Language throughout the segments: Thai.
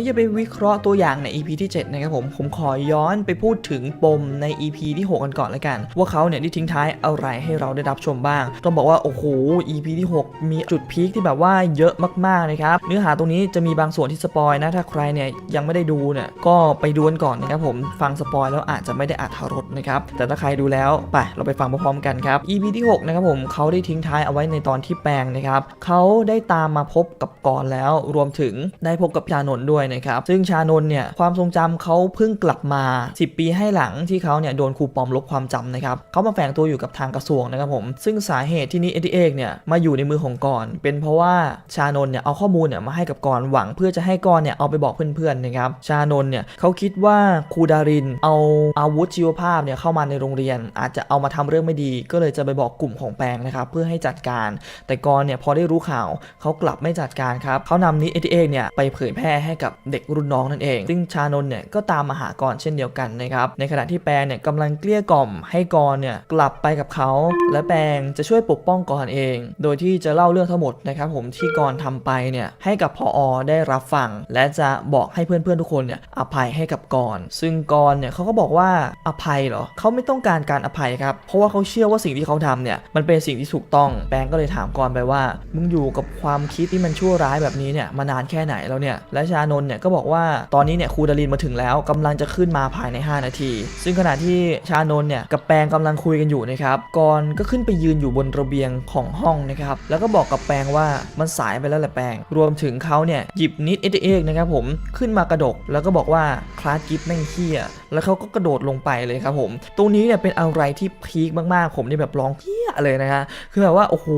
ที่จะไปวิเคราะห์ตัวอย่างใน EP ที่7นะครับผมขอย้อนไปพูดถึงปมใน EP ที่6กันก่อนละกันว่าเขาเนี่ยได้ทิ้งท้ายอะไรให้เราได้รับชมบ้างต้องบอกว่าโอ้โห EP ที่6มีจุดพีคที่แบบว่าเยอะมากๆนะครับเนื้อหาตรงนี้จะมีบางส่วนที่สปอยนะถ้าใครเนี่ยยังไม่ได้ดูเนี่ยก็ไปดูกันก่อนนะครับผมฟังสปอยแล้วอาจจะไม่ได้อรรถรสนะครับแต่ถ้าใครดูแล้วไปเราไปฟังพร้อมๆกันครับ EP ที่6นะครับผมเขาได้ทิ้งท้ายเอาไว้ในตอนที่แปลงนะครับเขาได้ตามมาพบกับกรแล้วรวมถึงได้พบกับชานนท์ด้วยนะครับซึ่งชานนท์เนี่ยความทรงจำเขาเพิ่งกลับมา10 ปีให้หลังที่เขาเนี่ยโดนครูปอมลบความจำนะครับเขามาแฝงตัวอยู่กับทางกระทรวงนะครับผมซึ่งสาเหตุที่นี้เอกเนี่ยมาอยู่ในมือของกรเป็นเพราะว่าชานนท์เนี่ยเอาข้อมูลเนี่ยมาให้กับกรหวังเพื่อจะให้กรเนี่ยเอาไปบอกเพื่อนๆนะครับชานนท์เนี่ยเขาคิดว่าครูดารินเอาอาวุธชีวภาพเนี่ยเข้ามาในโรงเรียนอาจจะเอามาทำเรื่องไม่ดีก็เลยจะไปบอกกลุ่มของแปงนะครับเพื่อให้จัดการแต่กรเนี่ยพอได้รู้ข่าวเขากลับไม่จัดการครับเขานำนี้เอกเนี่ยไปเผยแพร่ให้กับเด็กรุ่นน้องนั่นเองซึ่งชานนท์เนี่ยก็ตามมาหากรเช่นเดียวกันนะครับในขณะที่แปงเนี่ยกำลังเกลี้ยกล่อมให้กรเนี่ยกลับไปกับเขาและแปงจะช่วยปกป้องกรเองโดยที่จะเล่าเรื่องทั้งหมดนะครับผมที่กรทำไปเนี่ยให้กับผอ.ได้รับฟังและจะบอกให้เพื่อนๆทุกคนเนี่ยอภัยให้กับกรซึ่งกรเนี่ยเขาก็บอกว่าอภัยเหรอเขาไม่ต้องการการอภัยครับเพราะว่าเขาเชื่อว่าสิ่งที่เขาทำเนี่ยมันเป็นสิ่งที่ถูกต้องแปงก็เลยถามกรไปว่ามึงอยู่กับความคิดที่มันชั่วร้ายแบบนี้เนี่ยมานานแค่ไหนแล้วเนี่ยและชานนท์เนี่ยก็บอกว่าตอนนี้เนี่ยครูดารินมาถึงแล้วกำลังจะขึ้นมาภายใน5 นาทีซึ่งขณะที่ชานนท์เนี่ยกับแปงกำลังคุยกันอยู่นะครับกรก็ขึ้นไปยืนอยู่บนระเบียงของห้องนะครับแล้วก็บอกกับแปงว่ามันสายไปแล้วแหละแปงรวมถึงเขาเนี่ยหยิบนิดเอกนะครับผมขึ้นมากระดกแล้วก็บอกว่าคลาสกิฟแม่งเหี้ยแล้วเขาก็กระโดดลงไปเลยครับผมตรงนี้เนี่ยเป็นอะไรที่พีคมากๆผมนี่แบบร้องเหี้ยเลยนะฮะคือแบบว่าโอ้โห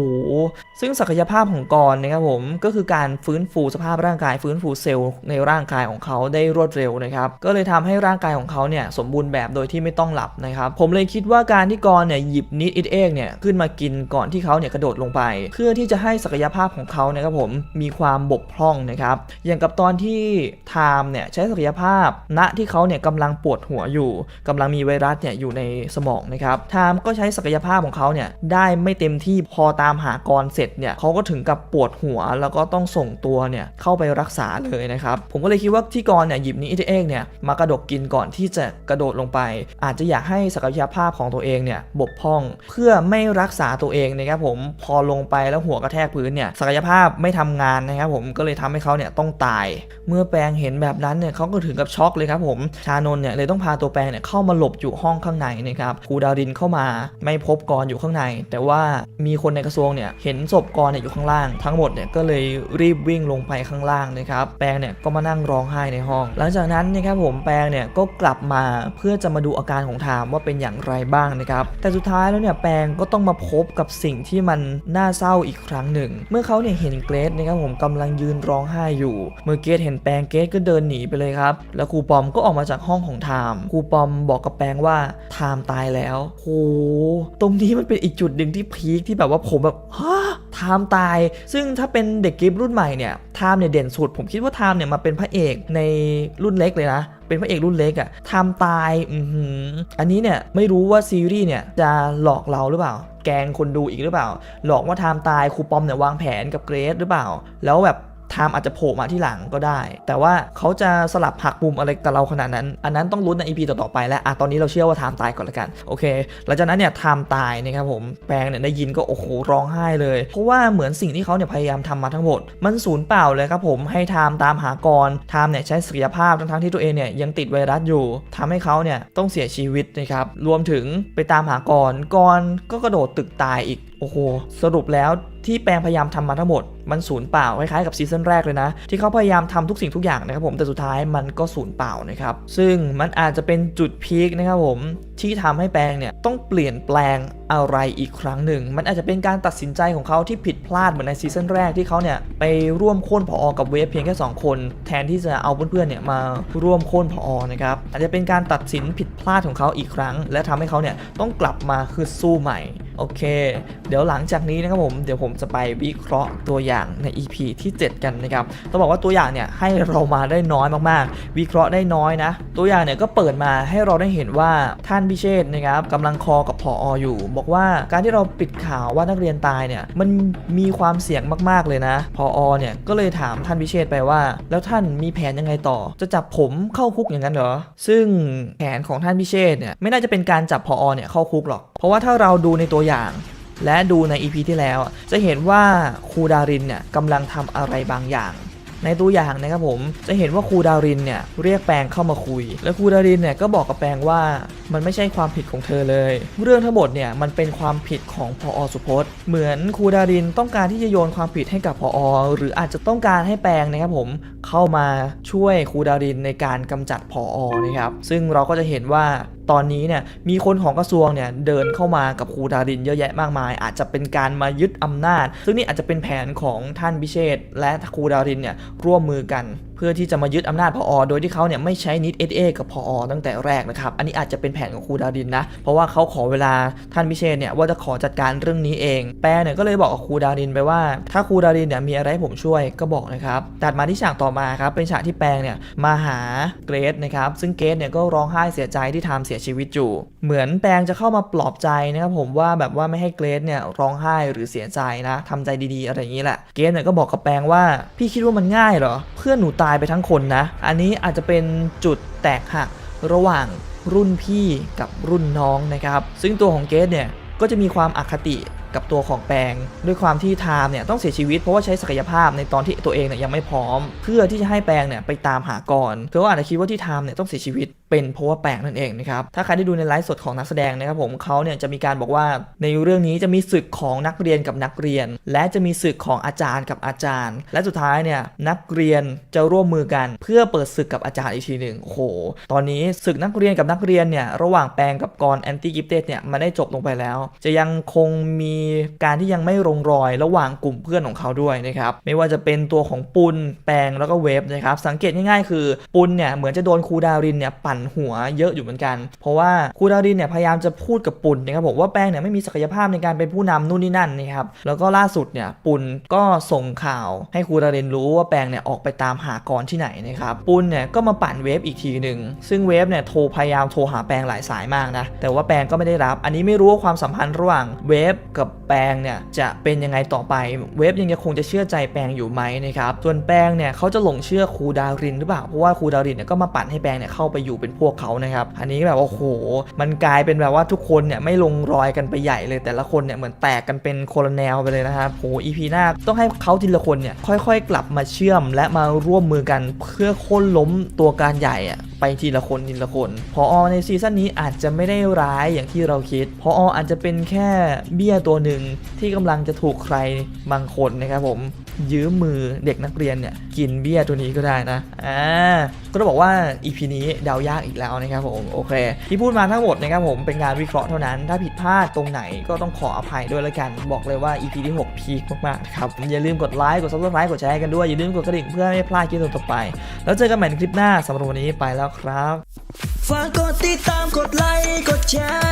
ซึ่งศักยภาพของกรนะครับผมก็คือการฟื้นฟูสภาพร่างกายฟื้นฟูเซลล์ในร่างกายของเขาได้รวดเร็วนะครับก็เลยทำให้ร่างกายของเขาเนี่ยสมบูรณ์แบบโดยที่ไม่ต้องหลับนะครับผมเลยคิดว่าการที่กรเนี่ยหยิบนิดเอกเนี่ยขึ้นมากินก่อนที่เขาเนี่ยกระโดดลงไปเพื่อที่จะให้ศักยภาพของเขานะครับผมมีความบกพร่องนะครับอย่างกับตอนที่ไทม์เนี่ยใช้ศักยภาพณที่เขาเนี่ยกำลังปวดหัวอยู่กำลังมีไวรัสเนี่ยอยู่ในสมองนะครับไทม์ก็ใช้ศักยภาพของเขาเนี่ยได้ไม่เต็มที่พอตามหากรเสร็จเนี่ยเขาก็ถึงกับปวดหัวแล้วก็ต้องส่งตัวเนี่ยเข้าไปรักษาเลยนะครับผมก็เลยคิดว่าที่กรเนี่ยหยิบนิดเอกเนี่ยมากระดกกินก่อนที่จะกระโดดลงไปอาจจะอยากให้ศักยภาพของตัวเองเนี่ยบกพร่องเพื่อไม่รักษาตัวเองนะครับผมพอลงไปแล้วหัวกระแทกพื้นเนี่ยศักยภาพไม่ทำงานนะครับผมก็เลยทำให้เขาเนี่ยต้องตายเมื่อแปงเห็นแบบนั้นเนี่ยเขาก็ถึงกับช็อกเลยครับผมชานนท์เนี่ยเลยต้องพาตัวแปงเนี่ยเข้ามาหลบอยู่ห้องข้างในนะครับครูดารินเข้ามาไม่พบกรอยู่ข้างในแต่ว่ามีคนในกระทรวงเนี่ยเห็นศพกรเนี่ยอยู่ข้างล่างทั้งหมดเนี่ยก็เลยรีบวิ่งลงไปข้างล่างนะครับแปงเนี่ยก็มานั่งร้องไห้ในห้องหลังจากนั้นนะครับผมแปงเนี่ยก็กลับมาเพื่อจะมาดูอาการของไทม์ว่าเป็นอย่างไรบ้างนะครับแต่สุดท้ายแล้วเนี่ยแปงก็ต้องมาพบกับสิ่งที่มันน่าเศร้าอีกครั้งหนึ่งเมื่อเขาเนี่ยเห็นเกรซนะครับผมกำลังยืนร้องไห้อยู่เมื่อเกรซเห็นแปงเกรซก็เดินหนีไปเลยครับแล้วครูปอมก็ออกมาจากห้องของไทม์ครูปอมบอกกับแปงว่าไทม์ตายแล้วโหตรงนี้มันเป็นอีกจุดหนึ่งที่พีคที่แบบว่าผมแบบฮะไทม์ตายซึ่งถ้าเป็นเด็กกิฟต์รุ่นใหม่เนี่ยไทม์เนี่ยเด่นสุดผมคิดว่าไทม์เนี่ยมาเป็นพระเอกในรุ่นเล็กเลยนะเป็นพระเอกรุ่นเล็กอะไทม์ตายอันนี้เนี่ยไม่รู้ว่าซีรีส์เนี่ยจะหลอกเราหรือเปล่าแกงคนดูอีกหรือเปล่าหลอกว่าไทม์ตายครูปอมเนี่ยวางแผนกับเกรซหรือเปล่าแล้วแบบไทม์อาจจะโผล่มาที่หลังก็ได้แต่ว่าเขาจะสลับหักมุมอะไรกับเราขนาดนั้นอันนั้นต้องลุ้นใน EP ต่อๆไปแล้วตอนนี้เราเชื่อว่าไทม์ตายก่อนละกันโอเคหลังจากนั้นเนี่ยไทม์ตายนะครับผมแปงเนี่ยได้ยินก็โอ้โหร้องไห้เลยเพราะว่าเหมือนสิ่งที่เขาเนี่ยพยายามทำมาทั้งหมดมันสูญเปล่าเลยครับผมให้ไทม์ตามหากรไทม์เนี่ยใช้ศักยภาพทั้งที่ตัวเองเนี่ยยังติดไวรัสอยู่ทำให้เขาเนี่ยต้องเสียชีวิตนะครับรวมถึงไปตามหากรก็กระโดดตึกตายอีกโอ้โหสรุปแล้วที่แปงพยายามทำมาทั้งหมดมันสูญเปล่าคล้ายๆกับซีซั่นแรกเลยนะที่เขาพยายามทำทุกสิ่งทุกอย่างนะครับผมแต่สุดท้ายมันก็สูญเปล่านะครับซึ่งมันอาจจะเป็นจุดพีคนะครับผมที่ทำให้แปงเนี่ยต้องเปลี่ยนแปลงอะไรอีกครั้งหนึ่งมันอาจจะเป็นการตัดสินใจของเขาที่ผิดพลาดเหมือนในซีซั่นแรกที่เขาเนี่ยไปร่วมโค่นผอ.กับเวฟเพียงแค่2คนแทนที่จะเอาเพื่อนๆเนี่ยมาร่วมโค่นผอ.นะครับอาจจะเป็นการตัดสินผิดพลาดของเขาอีกครั้งและทำให้เขาเนี่ยต้องกลับมาคือสู้ใหม่โอ โอเคเดี๋ยวหลังจากนี้นะครับผมเดี๋ยวผมจะไปวิเคราะห์ตัวอย่างใน EP ที่ 7 กันนะครับต้องบอกว่าตัวอย่างเนี่ยให้เรามาได้น้อยมากๆวิเคราะห์ได้น้อยนะตัวอย่างเนี่ยก็เปิดมาให้เราได้เห็นว่าท่านพิเชษนะครับกำลังคอกับผอ.อยู่บอกว่าการที่เราปิดข่าวว่านักเรียนตายเนี่ยมันมีความเสี่ยงมากๆเลยนะผอ.เนี่ยก็เลยถามท่านพิเชษไปว่าแล้วท่านมีแผนยังไงต่อจะจับผมเข้าคุกอย่างนั้นเหรอซึ่งแผนของท่านพิเชษเนี่ยไม่น่าจะเป็นการจับผอ.เนี่ยเข้าคุกหรอกเพราะว่าถ้าเราดูในตัวอย่างและดูใน EP ที่แล้วจะเห็นว่าครูดารินเนี่ยกำลังทำอะไรบางอย่างในตัวอย่างนะครับผมจะเห็นว่าครูดารินเนี่ยเรียกแปงเข้ามาคุยและครูดารินเนี่ยก็บอกกับแปงว่ามันไม่ใช่ความผิดของเธอเลยเรื่องทั้งหมดเนี่ยมันเป็นความผิดของผอ.สุพจน์เหมือนครูดารินต้องการที่จะโยนความผิดให้กับผอ.หรืออาจจะต้องการให้แปงนะครับผมเข้ามาช่วยครูดารินในการกำจัดผอ.นะครับซึ่งเราก็จะเห็นว่าตอนนี้เนี่ยมีคนของกระทรวงเนี่ยเดินเข้ามากับครูดารินเยอะแยะมากมายอาจจะเป็นการมายึดอำนาจซึ่งนี่อาจจะเป็นแผนของท่านพิเชษและครูดารินเนี่ยร่วมมือกันเพื่อที่จะมายึดอำนาจผอ.โดยที่เขาเนี่ยไม่ใช้นิด SA กับผอ.ตั้งแต่แรกนะครับอันนี้อาจจะเป็นแผนของครูดารินนะเพราะว่าเขาขอเวลาท่านพิเชษเนี่ยว่าจะขอจัดการเรื่องนี้เองแปเนี่ยก็เลยบอกกับครูดารินไปว่าถ้าครูดารินเนี่ยมีอะไรให้ผมช่วยก็บอกนะครับตัดมาที่ฉากต่อมาครับเป็นฉากที่แปงเนี่ยมาหาเกรซนะครับซึ่งเกรซเนี่ยก็ร้องไห้เสียใจที่ไทม์เสียชีวิตอยู่เหมือนแปงจะเข้ามาปลอบใจนะครับผมว่าแบบว่าไม่ให้เกรซเนี่ยร้องไห้หรือเสียใจนะทำใจดีๆอะไรอย่างนี้แหละเกรซเนี่ยก็บอกกับแปงว่าพี่คิดว่ามันง่ายเหรอเพื่อนหนูตายไปทั้งคนนะอันนี้อาจจะเป็นจุดแตกหักระหว่างรุ่นพี่กับรุ่นน้องนะครับซึ่งตัวของเกรซเนี่ยก็จะมีความอคติกับตัวของแปงด้วยความที่ไทม์เนี่ยต้องเสียชีวิตเพราะว่าใช้ศักยภาพในตอนที่ตัวเองเนี่ยยังไม่พร้อมเพื่อที่จะให้แปงเนี่ยไปตามหาก่อนเธออาจจะคิดว่าที่ไทม์เนี่ยต้องเสียชีวิตเป็นเพราะว่าแปงนั่นเองนะครับถ้าใครได้ดูในไลฟ์สดของนักแสดงนะครับผมเขาเนี่ยจะมีการบอกว่าในเรื่องนี้จะมีศึกของนักเรียนกับนักเรียนและจะมีศึกของอาจารย์กับอาจารย์และสุดท้ายเนี่ยนักเรียนจะร่วมมือกันเพื่อเปิดศึกกับอาจารย์อีกทีหนึ่งโอ้โหตอนนี้ศึกนักเรียนกับนักเรียนเนี่ยระหว่างแปงกับกรแอนตี้กิฟเต็ดเนี่ยมันได้จบลงไปแล้วจะยังคงมีการที่ยังไม่ลงรอยระหว่างกลุ่มเพื่อนของเขาด้วยนะครับไม่ว่าจะเป็นตัวของปุณแปงแล้วก็เวฟนะครับสังเกตง่ายๆคือปุณเนี่ยเหมือนจะโดนครูดารินเนี่ยปั่นหัวเยอะอยู่เหมือนกันเพราะว่าครูดารินเนี่ยพยายามจะพูดกับปุณนะครับผมว่าแปงเนี่ยไม่มีศักยภาพในการเป็นผู้นำนู่นนี่นั่นนะครับแล้วก็ล่าสุดเนี่ยปุณก็ส่งข่าวให้ครูดารินรู้ว่าแปงเนี่ยออกไปตามหากรที่ไหนนะครับปุณเนี่ยก็มาปั่นเวฟอีกทีหนึ่งซึ่งเวฟเนี่ยพยายามโทรหาแปงหลายสายมากนะแต่ว่าแปงก็ไม่ได้รับอันนี้ไม่รู้ว่าความสัมพันธ์ระหว่างเวฟกับแปงเนี่ยจะเป็นยังไงต่อไปเวฟยังคงจะเชื่อใจแปงอยู่ไหมนะครับส่วนแปงเนี่ยเขาจะหลงเชื่อครูดารินหรือเปล่าเพราะว่าครูดารินเนี่ยก็มาปั่นให้แปงเนี่ยเข้าไปอยู่เป็นพวกเขานะครับอันนี้แบบโอ้โหมันกลายเป็นแบบว่าทุกคนเนี่ยไม่ลงรอยกันไปใหญ่เลยแต่ละคนเนี่ยเหมือนแตกกันเป็นคนละแนวไปเลยนะครับโห EP หน้าต้องให้เขาทีละคนเนี่ยค่อยๆกลับมาเชื่อมและมาร่วมมือกันเพื่อโค่นล้มตัวการใหญ่อะไปทีละคนผอ.ในซีซั่นนี้อาจจะไม่ได้ร้ายอย่างที่เราคิดผอ.อาจจะเป็นแค่เบี้ยตัวหนึ่งที่กำลังจะถูกใครบางคนนะครับผมยืมมือเด็กนักเรียนเนี่ยกินเบี้ยตัวนี้ก็ได้นะก็ต้องบอกว่า EP นี้เดายากอีกแล้วนะครับผมโอเคที่พูดมาทั้งหมดนะครับผมเป็นงานวิเคราะห์เท่านั้นถ้าผิดพลาดตรงไหนก็ต้องขออภัยด้วยละกันบอกเลยว่า EP ที่6พีคมากๆนะครับอย่าลืมกดไลค์กด Subscribe กดแชร์กันด้วยอย่าลืมกดกระดิ่งเพื่อไม่พลาดคลิปต่อไปแล้วเจอกันใหม่ในคลิปหน้าสำหรับวันนี้ไปแล้วครับฝากกดติดตามกดไลค์กดแชร์